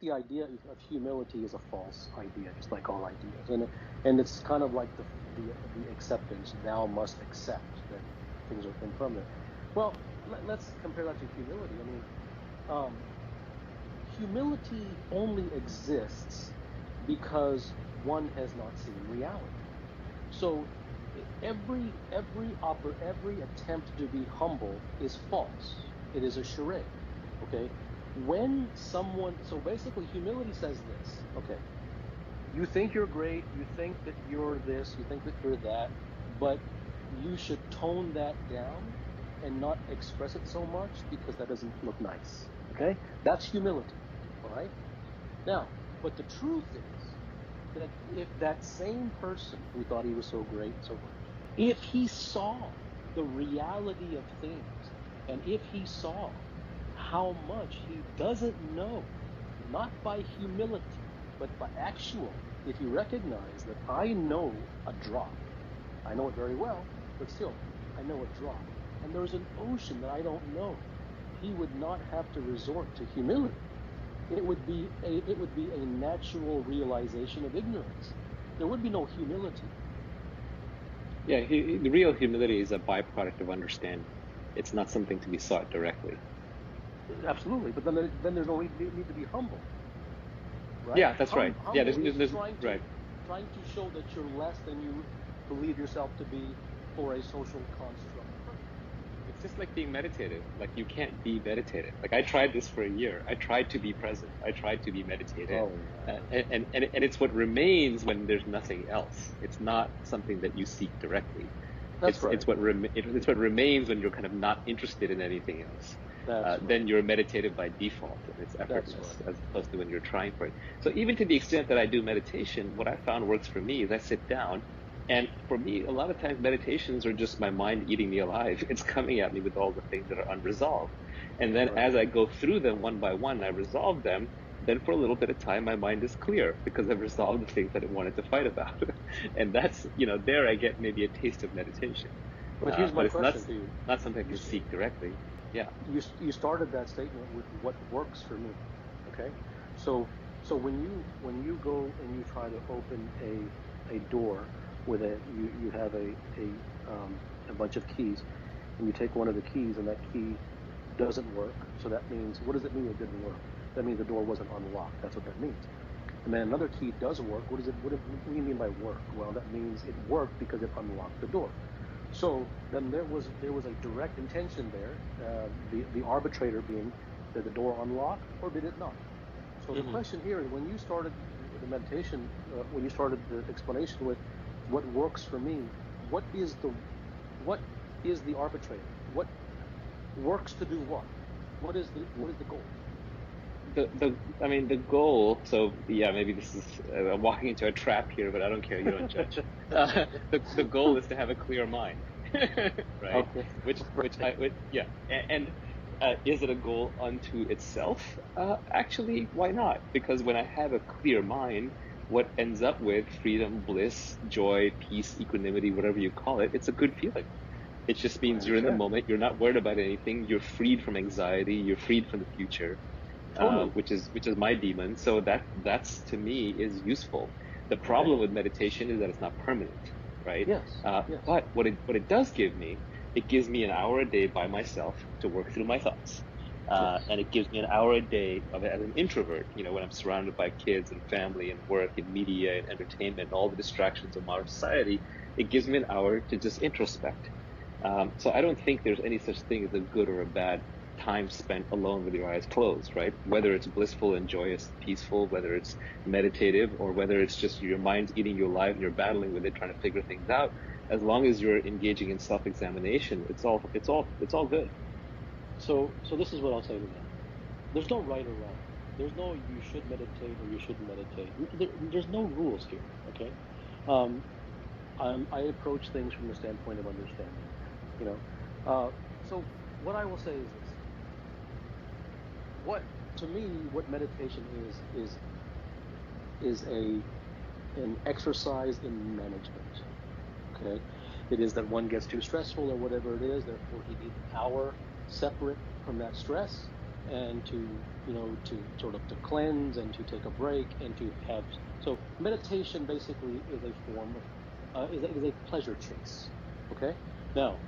the idea of humility is a false idea, just like all ideas, and it's kind of like the acceptance. Thou must accept that things are impermanent. Well, let's compare that to humility. I mean, um, humility only exists because one has not seen reality. So every attempt to be humble is false. It is a charade. Okay. When someone, so basically humility says this, okay, you think you're great, you think that you're this, you think that you're that, but you should tone that down and not express it so much because that doesn't look nice. Okay? That's humility. All right? Now, but the truth is that if that same person who thought he was so great and so forth, if he saw the reality of things, and if he saw how much he doesn't know, not by humility, but by actual, if he recognized that I know a drop, I know it very well, but still, I know a drop, and there's an ocean that I don't know, he would not have to resort to humility. It would be a natural realization of ignorance. There would be no humility. Yeah, the real humility is a byproduct of understanding. It's not something to be sought directly. Absolutely, but then there's no need to be humble, right? Yeah, that's right. Yeah, Humble is right. trying to show that you're less than you believe yourself to be for a social construct purpose. It's just like being meditative. Like you can't be meditative. Like I tried this for a year. I tried to be present. I tried to be meditative. Oh man, And it's what remains when there's nothing else. It's not something that you seek directly. that's right. It's what remains when you're kind of not interested in anything else. That's Then right. you're meditative by default, and it's That's effortless right. as opposed to when you're trying for it. So even to the extent that I do meditation, what I found works for me is I sit down, and for me, a lot of times meditations are just my mind eating me alive. It's coming at me with all the things that are unresolved, and then Right. as I go through them one by one, I resolve them. Then for a little bit of time, my mind is clear because I've resolved the things that it wanted to fight about. And that's, there I get maybe a taste of meditation. But here's But my it's not question to you. not something I You can seek directly. Yeah. you started that statement with what works for me. Okay, so when you go and you try to open a door with you have a bunch of keys, and you take one of the keys and that key doesn't work. So that means, what does it mean it didn't work? That means the door wasn't unlocked. That's what that means. And then another key does work. What do you mean by work? Well, that means it worked because it unlocked the door. So then there was a direct intention there, the arbitrator being, did the door unlock or did it not? So the Hmm. question here is, when you started the meditation, when you started the explanation with what works for me, what is the arbitrator? What works to do what? What is the goal? I mean, the goal. So yeah, maybe this is I'm walking into a trap here, but I don't care. You don't judge. The goal is to have a clear mind, right? Okay, Which yeah, and is it a goal unto itself? Actually, why not? Because when I have a clear mind, what ends up with freedom, bliss, joy, peace, equanimity, whatever you call it, it's a good feeling. It just I means you're in the understand. moment. You're not worried about anything. You're freed from anxiety. You're freed from the future, Totally. which is my demon. So that's to me is useful. The Okay. problem with meditation is that it's not permanent, right? Yes. Yes. But what it does give me, it gives me an hour a day by myself to work through my thoughts. Yes. And it gives me an hour a day of as an introvert, when I'm surrounded by kids and family and work and media and entertainment and all the distractions of modern society. It gives me an hour to just introspect. So I don't think there's any such thing as a good or a bad time spent alone with your eyes closed, right? Whether it's blissful and joyous and peaceful, whether it's meditative, or whether it's just your mind's eating you alive and you're battling with it, trying to figure things out. As long as you're engaging in self-examination, it's all good. So this is what I'll say to that. There's no right or wrong. There's no you should meditate or you shouldn't meditate. There's no rules here. Okay. Um, I approach things from the standpoint of understanding. You know. Uh, so what I will say is this: what to me, what meditation is an exercise in management. Okay, it is that one gets too stressful or whatever it is. Therefore, he needs an hour separate from that stress. and to, to sort of to cleanse and to take a break and to have. So meditation basically is a form of is a pleasure chase. Okay. Now,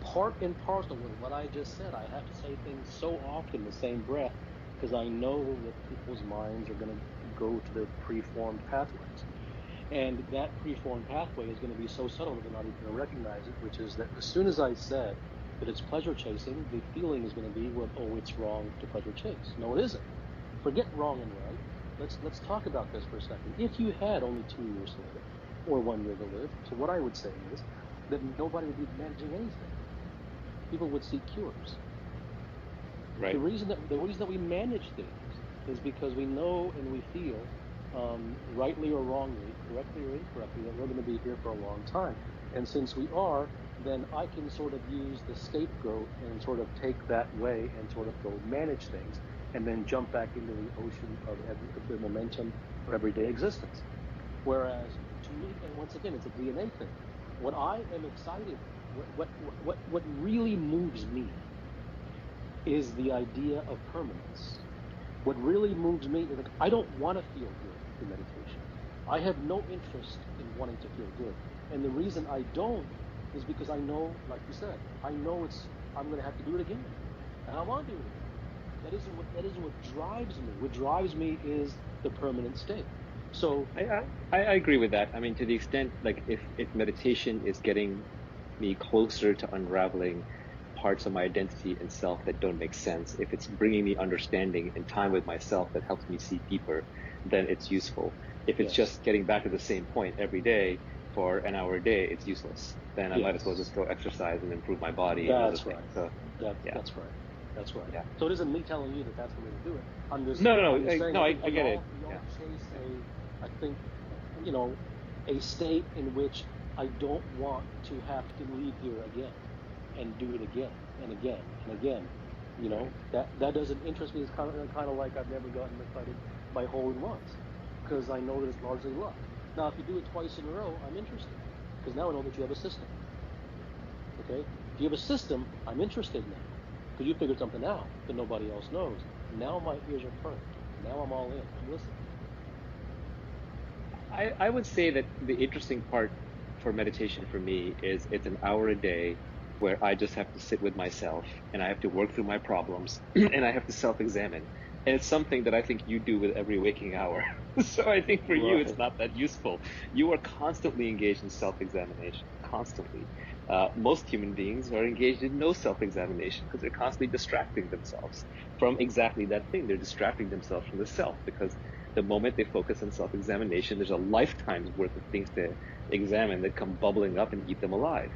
part and parcel with what I just said, I have to say things so often in the same breath because I know that people's minds are going to go to their preformed pathways. And that preformed pathway is going to be so subtle that they're not even going to recognize it, which is that as soon as I said that it's pleasure chasing, the feeling is going to be, well, oh, it's wrong to pleasure chase. No, it isn't. Forget wrong and right. Let's talk about this for a second. If you had only 2 years to live or 1 year to live, so what I would say is that nobody would be managing anything. People would seek cures. Right. The reason that we manage things is because we know and we feel, rightly or wrongly, correctly or incorrectly, that we're going to be here for a long time. And since we are, then I can sort of use the scapegoat and sort of take that way and sort of go manage things and then jump back into the ocean of the momentum of everyday existence. Whereas to me, and once again, it's a DNA thing. What I am excited, what really moves me is the idea of permanence. What really moves me is like, I don't want to feel good through meditation. I have no interest in wanting to feel good. And the reason I don't is because I know, like you said, I know I'm going to have to do it again. And I want to do it again. That isn't what drives me. What drives me is the permanent state. So I agree with that. I mean, to the extent, like, if meditation is getting me closer to unraveling parts of my identity and self that don't make sense, if it's bringing me understanding and time with myself that helps me see deeper, then it's useful. If it's yes, just getting back to the same point every day for an hour a day, it's useless. Then I might as well yes. just go exercise and improve my body and other That's things. right. So, yeah, That's right. That's right. yeah. So it isn't me telling you that that's the way to do it. I'm just No, no, I'm no, just saying no. I think I we get it. all we Yeah, all chase yeah. I think you know a state in which I don't want to have to leave here again and do it again and again and again. Right. That doesn't interest me. It's kind of like I've never gotten excited by hole in ones because I know that it's largely luck. Now, if you do it twice in a row, I'm interested because now I know that you have a system. Okay? If you have a system, I'm interested now because you figured something out that nobody else knows. Now my ears are perked. Now I'm all in. I'm listening. I would say that the interesting part for meditation for me is it's an hour a day where I just have to sit with myself and I have to work through my problems and I have to self-examine. And it's something that I think you do with every waking hour. So I think for you, it's Right. not that useful. You are constantly engaged in self-examination, constantly. Most human beings are engaged in no self-examination because they're constantly distracting themselves from exactly that thing. They're distracting themselves from the self because the moment they focus on self-examination, there's a lifetime's worth of things to examine that come bubbling up and eat them alive.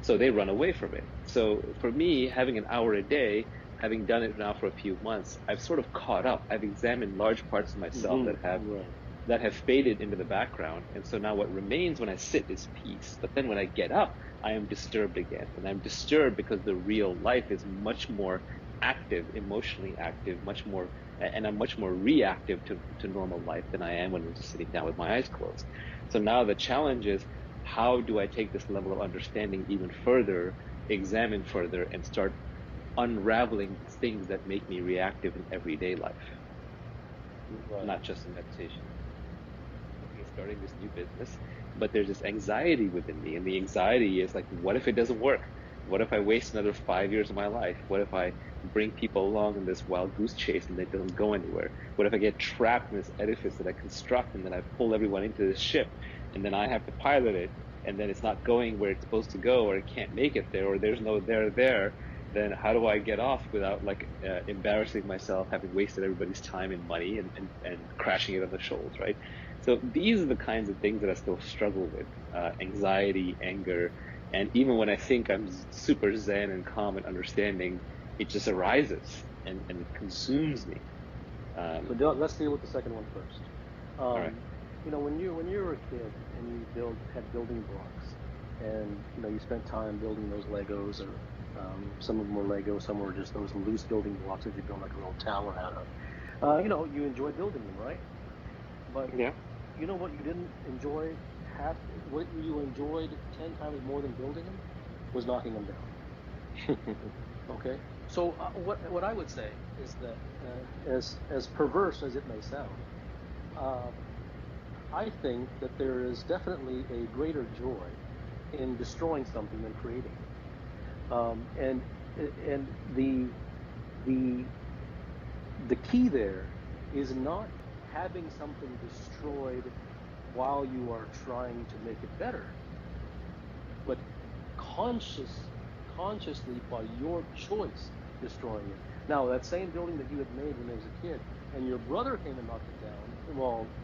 So they run away from it. So for me, having an hour a day, having done it now for a few months, I've sort of caught up. I've examined large parts of myself Right. that have faded into the background. And so now what remains when I sit is peace. But then when I get up, I am disturbed again. And I'm disturbed because the real life is much more active, emotionally active, much more, and I'm much more reactive to normal life than I am when I'm just sitting down with my eyes closed. So now the challenge is, how do I take this level of understanding even further, examine further, and start unraveling the things that make me reactive in everyday life, Right. not just in meditation? Looking at starting this new business, but there's this anxiety within me. And the anxiety is like, what if it doesn't work? What if I waste another 5 years of my life? What if I bring people along in this wild goose chase and they don't go anywhere? What if I get trapped in this edifice that I construct and then I pull everyone into this ship and then I have to pilot it and then it's not going where it's supposed to go, or it can't make it there, or there's no there? Then how do I get off without like embarrassing myself, having wasted everybody's time and money and crashing it on the shoals, right? So these are the kinds of things that I still struggle with, anxiety, anger, and even when I think I'm super zen and calm and understanding, it just arises and it consumes me. So Um, let's deal with the second one first. all right. Um, when you were a kid and you had building blocks, and you spent time building those Legos, or some of them were Legos, some were just those loose building blocks that you build like a little tower out of. You enjoyed building them, right? But Yeah. you know what you didn't enjoy what you enjoyed 10 times more than building them was knocking them down. Okay? So what I would say is that as perverse as it may sound, uh, I think that there is definitely a greater joy in destroying something than creating it. And the the key there is not having something destroyed while you are trying to make it better, but consciously by your choice destroying it. Now, that same building that you had made when there was a kid, and your brother came and knocked it down, well,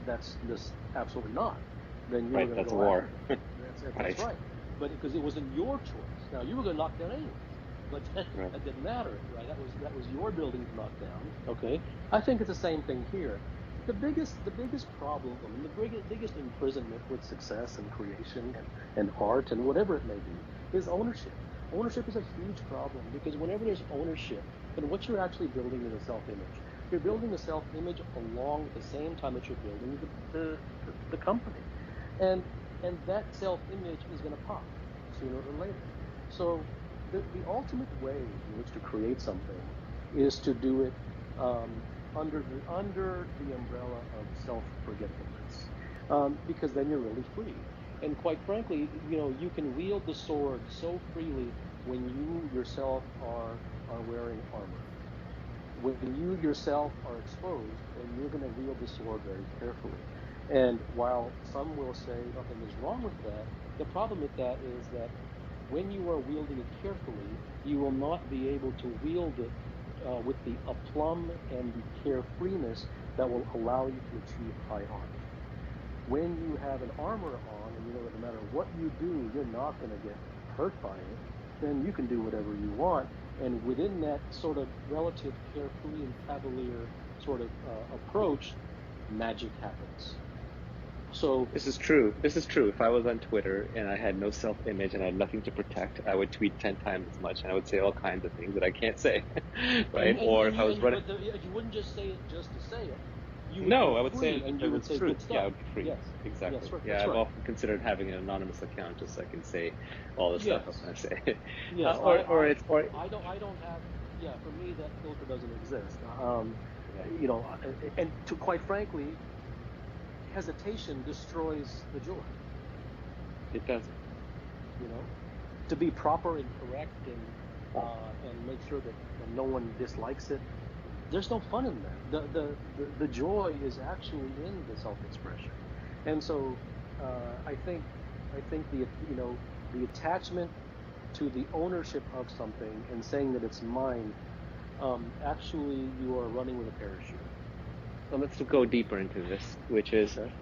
that's just absolutely not. Then you were Right, going to that's go war. after him. That's Right, right. But because it wasn't your choice. Now you were going to knock it down anyways, but right. that didn't matter, right? That was your building to knock down. Okay. I think it's the same thing here. The biggest problem and the biggest imprisonment with success and creation and art and whatever it may be is ownership. Ownership is a huge problem because whenever there's ownership, then what you're actually building is a self-image. You're building a self-image along at the same time that you're building the company, and and that self-image is going to pop sooner or later. So the ultimate way in which to create something is to do it under the umbrella of self-forgetfulness, because then you're really free. And quite frankly, you can wield the sword so freely when you yourself are wearing armor. When you yourself are exposed, then you're going to wield the sword very carefully. And while some will say nothing is wrong with that, the problem with that is that when you are wielding it carefully, you will not be able to wield it with the aplomb and the carefreeness that will allow you to achieve high art. When you have an armor on and you know that no matter what you do, you're not going to get hurt by it, then you can do whatever you want. And within that sort of relative carefree and cavalier sort of approach, magic happens. So, This is true. This is true. If I was on Twitter and I had no self-image and I had nothing to protect, I would tweet 10 times as much and I would say all kinds of things that I can't say, right? and and Or and if I you was and running, but you wouldn't just say it just to say it. You would no, be I would say free, it and because you would it's say truth. good Yeah, I stuff. would be free. Yes, yes, Exactly. right. Yeah, That's I've right. often considered having an anonymous account just so I can say all the stuff I Yes, want to say. yes. Or it's, or, I don't have. Yeah, for me that filter doesn't exist. yeah, And to quite frankly, hesitation destroys the joy. it does. You know, to be proper and correct and make sure that no one dislikes it. There's no fun in that. The joy is actually in the self-expression, and so I think the attachment to the ownership of something and saying that it's mine, actually you are running with a parachute. So let's go deeper into this, which is Okay.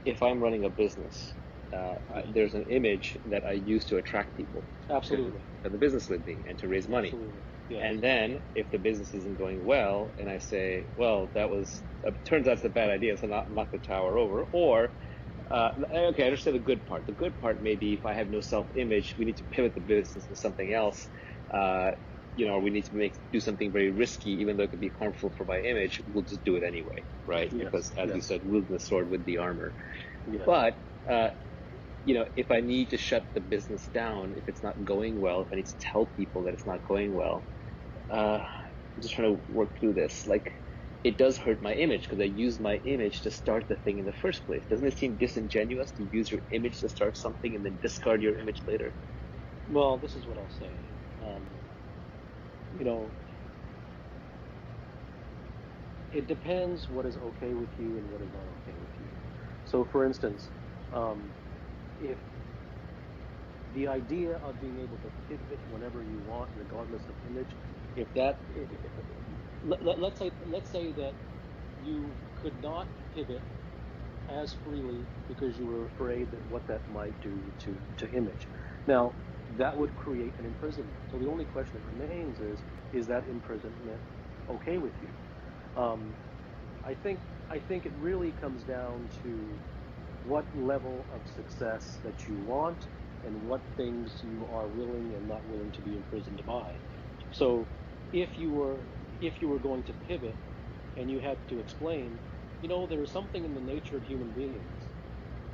if I'm running a business, Yes. there's an image that I use to attract people to Absolutely. the business with me and to raise money. Absolutely. Yes. And then if the business isn't going well, and I say, well, that was turns out it's a bad idea, so not knock the tower over. Or okay, I understand the good part. The good part may be if I have no self-image, we need to pivot the business to something else. Uh, or we need to do something very risky, even though it could be harmful for my image. We'll just do it anyway, right? Yes. Because as you Yes. said, wielding the sword with the armor. Yes. But if I need to shut the business down, if it's not going well, if I need to tell people that it's not going well, I'm just trying to work through this. Like, it does hurt my image because I used my image to start the thing in the first place. Doesn't it seem disingenuous to use your image to start something and then discard your image later? Well, this is what I'll say. You know, it depends what is okay with you and what is not okay with you. So, for instance, um, if the idea of being able to pivot whenever you want, regardless of image, if that, let's say that you could not pivot as freely because you were afraid that what that might do to image. Now, that would create an imprisonment. So the only question that remains is that imprisonment okay with you? Um, I think it really comes down to what level of success that you want and what things you are willing and not willing to be imprisoned by. So if you were going to pivot and you had to explain, there is something in the nature of human beings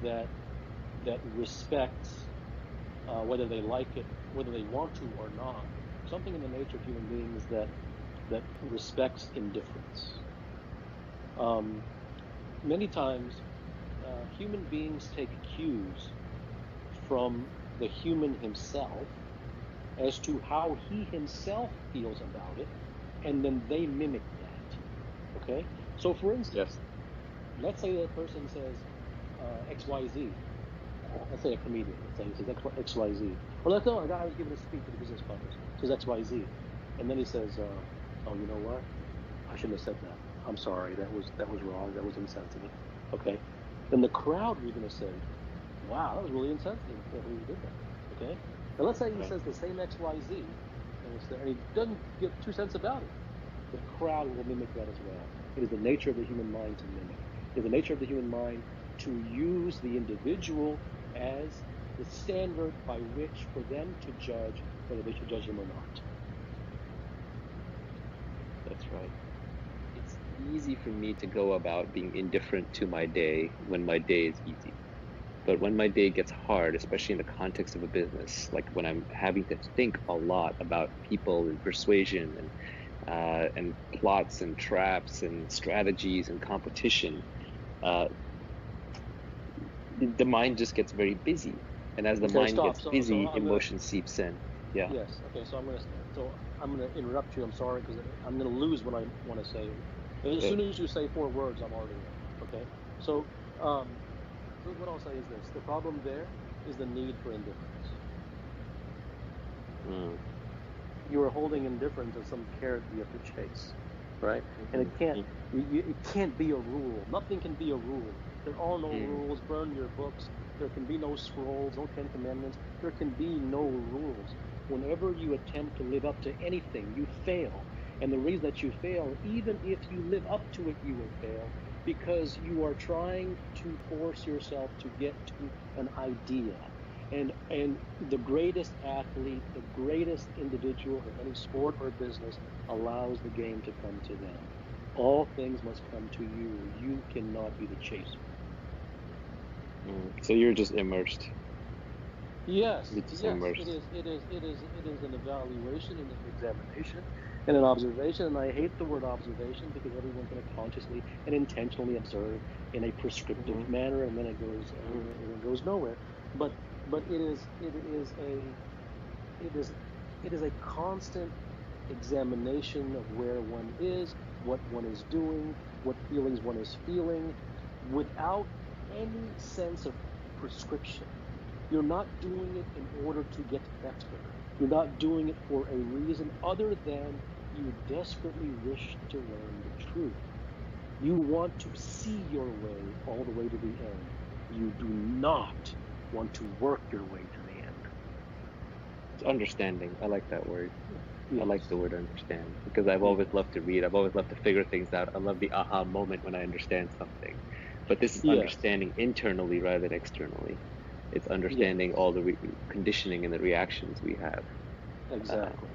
that respects, whether they like it, whether they want to or not, something in the nature of human beings that respects indifference. Many times, human beings take cues from the human himself as to how he himself feels about it, and then they mimic that. Okay? So, for instance, let's say that person says XYZ. Let's say a comedian. Let's say he says XYZ. Or let's say a guy who's giving a speech at a business conference says XYZ, and then he says, "Oh, you know what? I shouldn't have said that. I'm sorry. That was wrong. That was insensitive." Okay? Then the crowd was going to say, "Wow, that was really insensitive. I can't believe you did that." Okay? Now let's say he says the same XYZ, and he doesn't give 2 cents about it. The crowd will mimic that as well. It is the nature of the human mind to mimic. It is the nature of the human mind to use the individual as the standard by which for them to judge whether they should judge him or not. That's right. It's easy for me to go about being indifferent to my day when my day is easy. But when my day gets hard, especially in the context of a business, like when I'm having to think a lot about people and persuasion and plots and traps and strategies and competition, the mind just gets very busy. And as the mind gets busy, emotion seeps in. Yeah. Yes. Okay. So I'm gonna interrupt you. I'm sorry because I'm gonna lose what I want to say. As soon as you say 4 words, I'm already in. Okay. So what I'll say is this: the problem there is the need for indifference. You are holding indifference as some carrot you have to chase, right? And it can't be a rule. Nothing can be a rule. There are no rules. Burn your books. There can be no scrolls, no 10 commandments. There can be no rules. Whenever you attempt to live up to anything, you fail. And the reason that you fail, even if you live up to it, you will fail because you are trying to force yourself to get to an idea. And the greatest athlete, the greatest individual in any sport or business allows the game to come to them. All things must come to you. You cannot be the chaser. So you're just immersed. Yes, immersed. It is an evaluation and an examination and an observation. And I hate the word observation because everyone's going to consciously and intentionally observe in a prescriptive manner, and then it goes nowhere. But it is a constant examination of where one is, what one is doing, what feelings one is feeling, without any sense of prescription. You're not doing it in order to get better. You're not doing it for a reason other than you desperately wish to learn the truth. You want to see your way all the way to the end. You do not want to work your way to the end. It's understanding. I like that word. Yes. I like the word understand because I've always loved to read. I've always loved to figure things out. I love the aha moment when I understand something. But this is understanding internally rather than externally. It's understanding all the conditioning and the reactions we have. Exactly.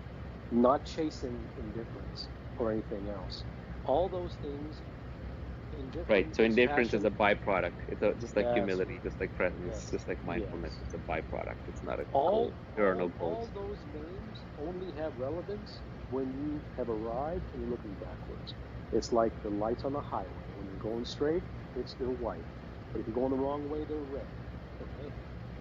Not chasing indifference or anything else. All those things, indifference, right. So indifference is passion, a byproduct. It's just like humility, right. just like presence, just like mindfulness. It's a byproduct. It's not a goal. There are no goals. All those names only have relevance when you have arrived and you're looking backwards. It's like the lights on the highway. When you're going straight, they're white. But if you're going the wrong way, they're red. Okay?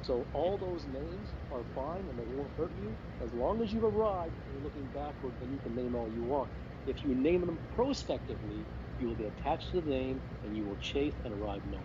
So all those names are fine and they won't hurt you. As long as you've arrived and you're looking backward, then you can name all you want. If you name them prospectively, you will get attached to the name and you will chase and arrive nowhere.